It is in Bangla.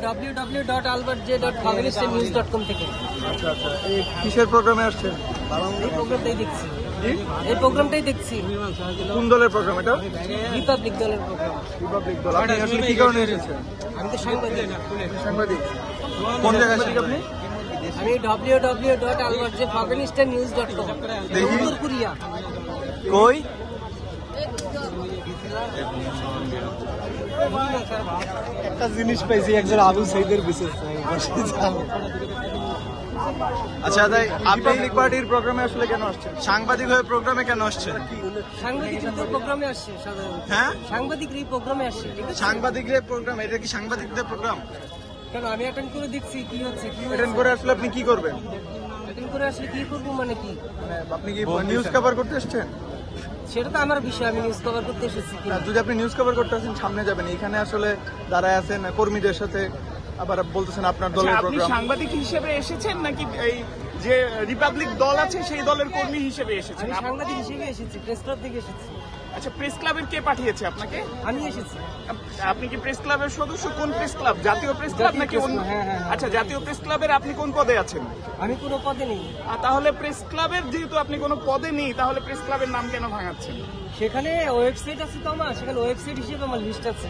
www.albertj.communistnews.com থেকে। আচ্ছা আচ্ছা, এই কিসের প্রোগ্রামে আসছেন? এই প্রোগ্রামটাই দেখছি। জি? এই প্রোগ্রামটাই দেখছি। কোন দলের প্রোগ্রাম এটা? রিপাবলিক দলের প্রোগ্রাম। রিপাবলিক দল। আপনি আসলে কি কারণে এসেছেন? আমি তো সাংবাদিক। সাংবাদিক। কোন জায়গায় সাংবাদিক আপনি? আমি www.albertj.communistnews.com। দেখি। উত্তর কোরিয়া। কই? একটা জিনিস পাইছি, একজন আবু সাইদের বিশেষ আচ্ছা তাই রিপাবলিক পার্টির প্রোগ্রামে আসলে কেন আসছেন? সাংবাদিক হয়ে প্রোগ্রামে কেন আসছেন? সাংবাদিকরা তো প্রোগ্রামে আসছে সাধারণত। হ্যাঁ? সাংবাদিকরা এই প্রোগ্রামে আসছে, ঠিক আছে? সাংবাদিকদের প্রোগ্রাম, এটা কি সাংবাদিকদের প্রোগ্রাম? কেন আমি অ্যাটেন্ড করে দেখছি কি হচ্ছে, কি অ্যাটেন্ড করে আসলে আপনি কি করবেন? অ্যাটেন্ড করে আসলে কি করবো মানে কি? মানে আপনি কি নিউজ কভার করতে এসেছেন? সেটা তো আমার বিষয়, আমি নিউজ কভার করতে এসেছি। না, যদি আপনি নিউজ কভার করতে আসেন সামনে যাবেন, এখানে আসলে দাঁড়ায় আছেন কর্মীদের সাথে, আবার বলতেছেন আপনার দলের আপনি প্রোগ্রাম। সাংবাদিক হিসেবে এসেছেন নাকি এই যে রিপাবলিক দল আছে সেই দলের কর্মী হিসেবে এসেছেন? আমি সাংবাদিক হিসেবে এসেছি, প্রেস ক্লাব থেকে এসেছি। আচ্ছা, প্রেস ক্লাবের কে পাঠিয়েছে আপনাকে? আমি এসেছি। আপনি কি প্রেস ক্লাবের সদস্য? কোন প্রেস ক্লাব? জাতীয় প্রেস ক্লাব জাতীয় নাকি প্রেস অন্য? ক্লাব, হ্যাঁ, হ্যাঁ, হ্যাঁ। আচ্ছা, জাতীয় প্রেস ক্লাবের আপনি কোন পদে আছেন? আমি কোনো পদে নেই। তাহলে প্রেস ক্লাবের যেহেতু আপনি কোনো পদে নেই, তাহলে প্রেস ক্লাবের নাম কেন ভাঙাচ্ছেন? সেখানে ওয়েবসাইট আছে তো আমার, সেখানে ওয়েবসাইট হিসেবে আমার লিস্ট আছে।